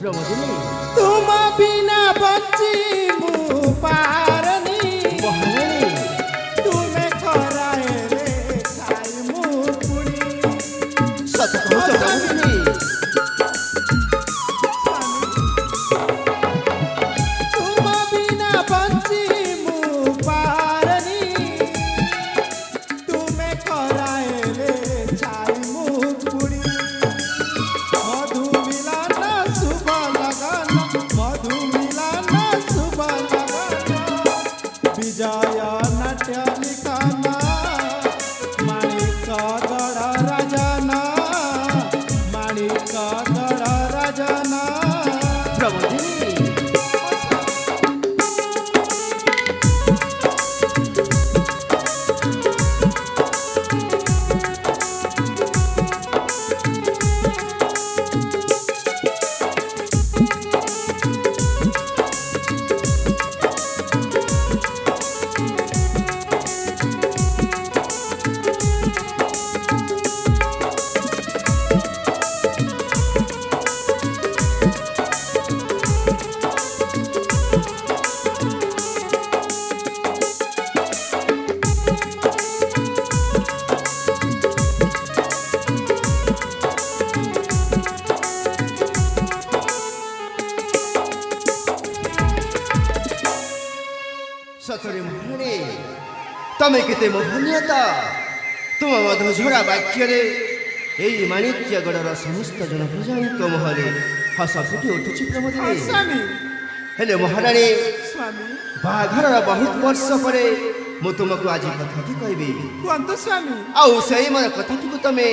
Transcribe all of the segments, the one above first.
प्रमोदिनी तुम बिना बच्ची मु पारनी महारानी तुम्हें खराए रे खाई मु पुड़ी सत कहूछ प्रमोदिनी तुम बिना बच्ची मु पारनी तुम्हें खराए रे खाई मु पुड़ी मधु मिलन शुभ लगन मधु मिलन शुभ लगन विजय नाट्य लिखना माणिक गढ़ राजना माणिक गढ़ राजना प्रमोदिनी सतरे महारानी तमे केते मोहनीयता तुम मधुझरा वाक्ୟରେ ଏହି ମାଣିକ୍ୟଗଡ଼ର ସମସ୍ତ ଜନ ପ୍ରଜାଙ୍କ ମୁହଁରେ ହସ ଫୁଟି ଉଠୁଛି ପ୍ରମୋଦିନି ସ୍ୱାମୀ ହେଲେ ମହାରାଣୀ ସ୍ୱାମୀ ବାହାଘରର ବହୁତ ବର୍ଷ ପରେ ମୁଁ ତୁମକୁ ଆଜି କଥାଟି କହିବି କୁହନ୍ତୁ ସ୍ୱାମୀ ଆଉ ସେହି ମନ କଥାଟିକୁ ତମେ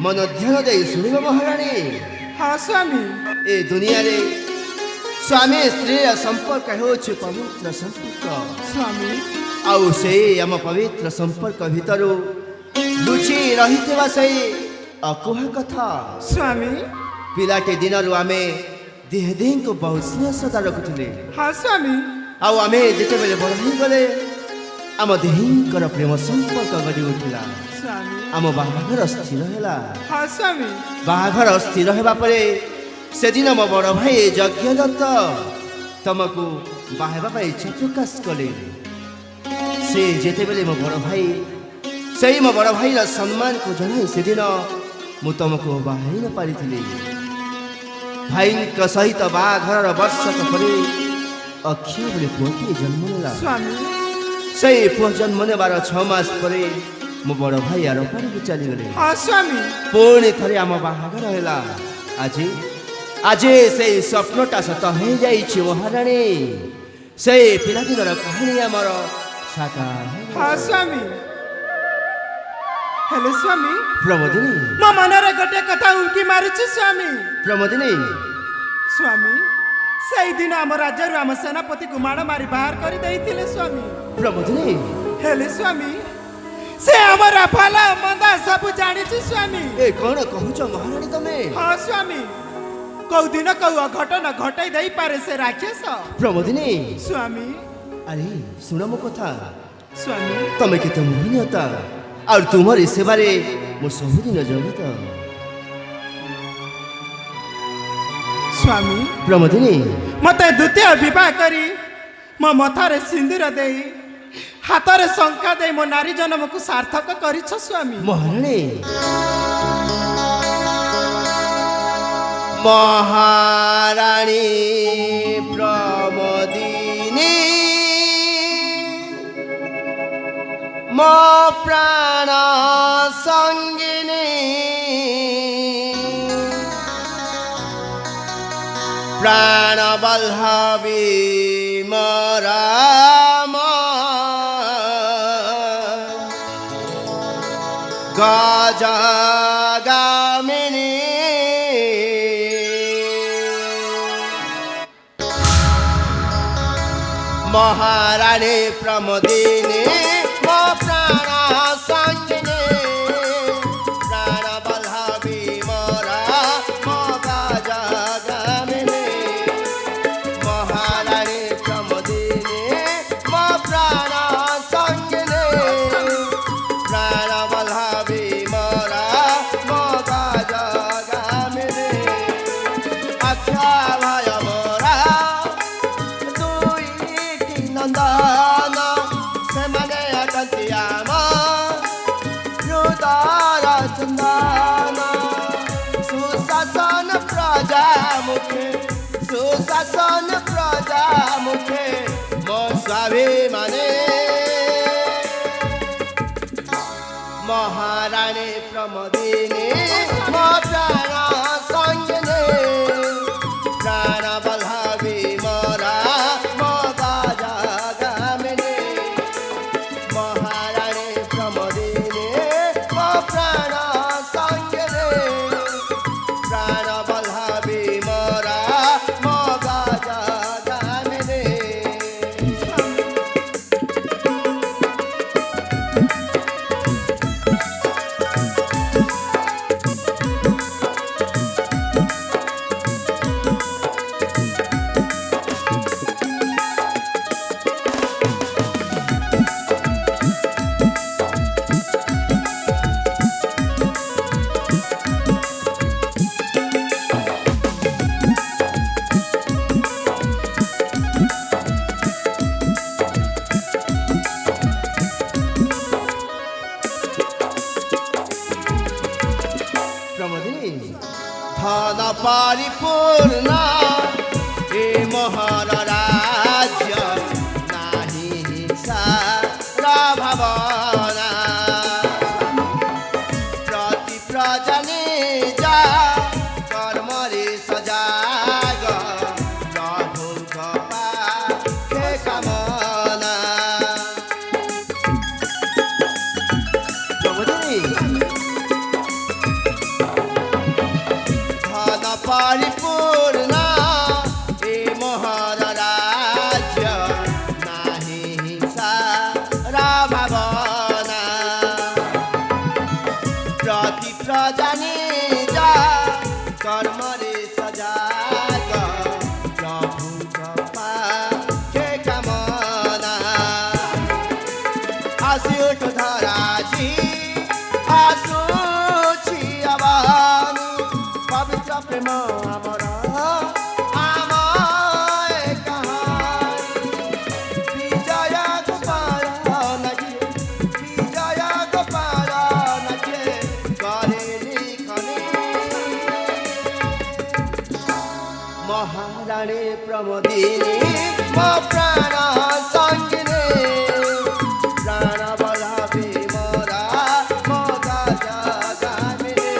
ମନ ଧ୍ୟାନ ଦେଇ ଶୁଣିବ ମହାରାଣୀ ହଁ ସ୍ୱାମୀ ଏ ଦୁନିଆରେ ସ୍ୱାମୀ ସ୍ତ୍ରୀର ସମ୍ପର୍କ ହେଉଛି ପବିତ୍ର ସମ୍ପର୍କ ସ୍ୱାମୀ ଆଉ ସେଇ ଆମ ପବିତ୍ର ସମ୍ପର୍କ ଭିତରୁ ଲୁଚି ରହିଥିବା ସେଇ ଅକୁହା କଥା ସ୍ୱାମୀ ପିଲାଟି ଦିନରୁ ଆମେ ଦେହ ଦେହଙ୍କୁ ବହୁତ ସ୍ନେହ ଶ୍ରଦ୍ଧା ରଖୁଥିଲେ ହଁ ସ୍ୱାମୀ ଆଉ ଆମେ ଯେତେବେଳେ ବଡ଼ ହୋଇଗଲେ ଆମ ଦେହଙ୍କର ପ୍ରେମ ସମ୍ପର୍କ ଗଢ଼ି ଉଠିଲା ସ୍ୱାମୀ ଆମ ବାହାଘର ସ୍ଥିର ହେଲା ହଁ ସ୍ୱାମୀ ବାହାଘର ସ୍ଥିର ହେବା ପରେ ସେଦିନ ମୋ ବଡ଼ ଭାଇ ଯଜ୍ଞଦତ୍ତ ତମକୁ ବାହା ହେବା ପାଇଁ ଇଚ୍ଛା ପ୍ରକାଶ କଲେ ସେ ଯେତେବେଳେ ମୋ ବଡ଼ ଭାଇ ସେଇ ମୋ ବଡ଼ ଭାଇର ସମ୍ମାନକୁ ଜଣାଇ ସେଦିନ ମୁଁ ତମକୁ ବାହା ହେଇ ନ ପାରିଥିଲି ଭାଇଙ୍କ ସହିତ ବାହାଘରର ବର୍ଷକ ପରେ ଅକ୍ଷୟ ବୋଲି ପୁଅଟିଏ ଜନ୍ମ ନେଲା ସ୍ୱାମୀ ସେଇ ପୁଅ ଜନ୍ମ ନେବାର 6 ମାସ ପରେ ମୋ ବଡ଼ ଭାଇ ଆରପାରିକୁ ଚାଲିଗଲେ ହଁ ସ୍ୱାମୀ ପୁଣି ଥରେ ଆମ ବାହାଘର ହେଲା ଆଜି ଆଜି ସେଇ ସ୍ୱପ୍ନଟା ସତ ହେଇଯାଇଛି ମହାରାଣୀ ସେଇ ପିଲାଦିନର କାହାଣୀ ଆମର ସାକାର ହଁ ସ୍ୱାମୀ ହେଲେ ସ୍ୱାମୀ ପ୍ରମୋଦିନି ମୋ ମନରେ ଗୋଟେ କଥା ଉଙ୍କି ମାରୁଛି ସ୍ୱାମୀ ପ୍ରମୋଦିନି ସ୍ୱାମୀ ସେଇଦିନ ଆମ ରାଜ୍ୟରୁ ଆମ ସେନାପତିକୁ ମାଡ଼ ମାରି ବାହାର କରି ଦେଇଥିଲେ ସ୍ୱାମୀ ପ୍ରମୋଦିନି ହେଲେ ସ୍ୱାମୀ ସେ ଆମର ଭଲ ମନ୍ଦ ସବୁ ଜାଣିଛି ସ୍ୱାମୀ ଏ କ'ଣ କହୁଛ ମହାରାଣୀ ତମେ ହଁ ସ୍ୱାମୀ କୋଉ ଦିନ କୋଉ ଅଘଟନ ଘଟାଇ ଦେଇପାରେ ସେ ରାକ୍ଷସ ପ୍ରମୋଦିନି ସ୍ୱାମୀ ଆରେ ଶୁଣ ମୋ କଥା ସ୍ୱାମୀ ତମେ କେତେ ମୋହନୀୟତା ଆଉ ତୁମରି ସେବାରେ ମୁଁ ସବୁଦିନ ଜଡ଼ିତ ସ୍ୱାମୀ ପ୍ରମୋଦିନି ମତେ ଦ୍ୱିତୀୟ ବିବାହ କରି ମୋ ମଥାରେ ସିନ୍ଦୁର ଦେଇ ହାତରେ ଶଙ୍ଖା ଦେଇ ମୋ ନାରୀ ଜନ୍ମକୁ ସାର୍ଥକ କରିଛ ସ୍ୱାମୀ ମହାରାଣୀ ମହାରାଣୀ ପ୍ରମୋଦିନି ମୋ ପ୍ରାଣ ସଙ୍ଗିନୀ ପ୍ରାଣ ବଲ୍ଲଭୀ ମୋର ଗଜଗାମିନୀ ମହାରାଣୀ ପ୍ରମୋଦିନି ମୋ ପ୍ରାଣ ସଙ୍ଗିନୀ ପ୍ରାଣ ବଲ୍ଲଭୀ ମୋର ମୋ ଗଜଗାମିନୀ ମହାରାଣୀ ପ୍ରମୋଦିନି ମୋ ପ୍ରାଣ ସଙ୍ଗିନୀ ପ୍ରାଣ ବଲ୍ଲଭୀ ମୋର ମୋ ଗଜଗାମିନୀ ଆଚ୍ଛା ଧନ ପରିପୂର୍ଣ୍ଣ ଏ ମୋହର ରାଜ୍ୟ ନାହିଁ ହିଂସାର ଭାବନା ପ୍ରତି ପ୍ରଜା ନିଜ କର୍ମରେ ସଜାଗ ପ୍ରଭୁଙ୍କ ପାଖେ କାମନା ପ୍ରଭୁଜୀ ଧନ ପରିପୂର୍ଣ୍ଣ ଏ ମୋହର ରାଜ୍ୟ ନାହିଁ ହିଂସାର ଭାବନା ପ୍ରତି ପ୍ରଜା ନିଜ କର୍ମରେ ସଜାଗ ପ୍ରଭୁଙ୍କ ପାଖେ କାମନା আসিউঠ ধরাজি আসুছি আবামি পবিত্র প্রেম আমার আমায় কাহানি বিজয় গোপাল নাচে বিজয় গোপাল নাচে করে লিখনি মহারানী প্রমোদিনী মো প্রাণ সঙ্গিনী প্রাণ বলাবে মোরা মগা জাগামিনী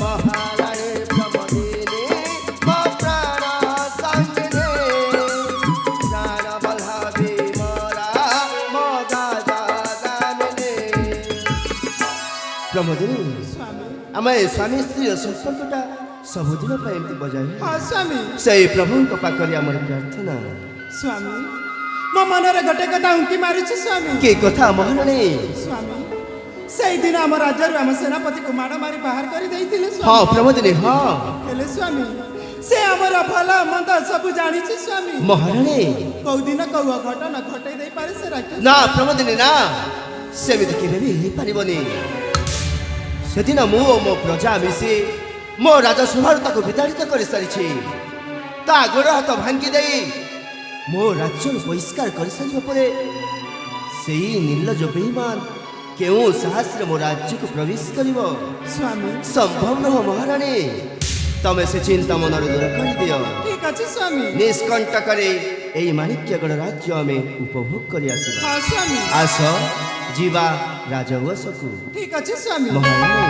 মহারানী প্রমোদিনী মো প্রাণ সঙ্গিনী প্রাণ বলাবে মোরা মগা জাগামিনী প্রমোদিনী ସ୍ୱାମୀ ଆମେ ସ୍ୱାମୀ ସ୍ତ୍ରୀର ସମ୍ପର୍କଟା ସବୁଦିନ ପାଇଁ ଏମିତି ବଜାୟ ହଁ ସ୍ୱାମୀ ସେଇ ପ୍ରଭୁଙ୍କ ପାଖରେ ଆମର ପ୍ରାର୍ଥନା ସ୍ୱାମୀ ମୋ ମନରେ ଗୋଟେ କଥା ଉଙ୍କି ମାରୁଛି ସ୍ୱାମୀ କି କଥା ମହାରାଣୀ ସ୍ୱାମୀ ସେଇଦିନ ଆମ ରାଜ୍ୟରୁ ଆମ ସେନାପତିକୁ ମାଡ଼ ମାରି ବାହାର କରି ଦେଇଥିଲେ ହଁ ସ୍ୱାମୀ ପ୍ରମୋଦିନୀ ହଁ ହେଲେ ସ୍ୱାମୀ ସେ ଆମର ଭଲ ମନ୍ଦ ସବୁ ଜାଣିଛି ସ୍ୱାମୀ ମହାରାଣୀ କୋଉ ଦିନ କୋଉ ଅଘଟନ ଘଟେଇ ଦେଇପାରେ ସେ ରାକ୍ଷସ ନା ପ୍ରମୋଦିନୀ ନା ସେମିତି କେବେ ବି ହେଇପାରିବନି ସେଦିନ ମୁଁ ଓ ମୋ ପ୍ରଜା ମିଶି ମୋ ରାଜସଭାରୁ ତାକୁ ବିତାଡ଼ିତ କରିସାରିଛି ତା ଗୋଡ଼ ହାତ ଭାଙ୍ଗି ଦେଇ ମୋ ରାଜ୍ୟରୁ ବହିଷ୍କାର କରିସାରିବା ପରେ ସେଇ ନିର୍ଲଜ ବେଇମାନ କେଉଁ ସାହସରେ ମୋ ରାଜ୍ୟକୁ ପ୍ରବେଶ କରିବ ସ୍ୱାମୀ ସମ୍ଭବ ନୁହଁ ମହାରାଣୀ ତମେ ସେ ଚିନ୍ତା ମନରୁ ଦୂର କରିଦିଅ ଠିକ ଅଛି ସ୍ୱାମୀ ନିଷ୍କଣ୍ଟକରେ ଏଇ ମାଣିକ୍ୟଗଡ଼ ରାଜ୍ୟ ଆମେ ଉପଭୋଗ କରି ଆସିବା ହଁ ସ୍ୱାମୀ ଆସ ଯିବା ରାଜବସକୁ ଠିକ ଅଛି ସ୍ୱାମୀ ମହାରାଣୀ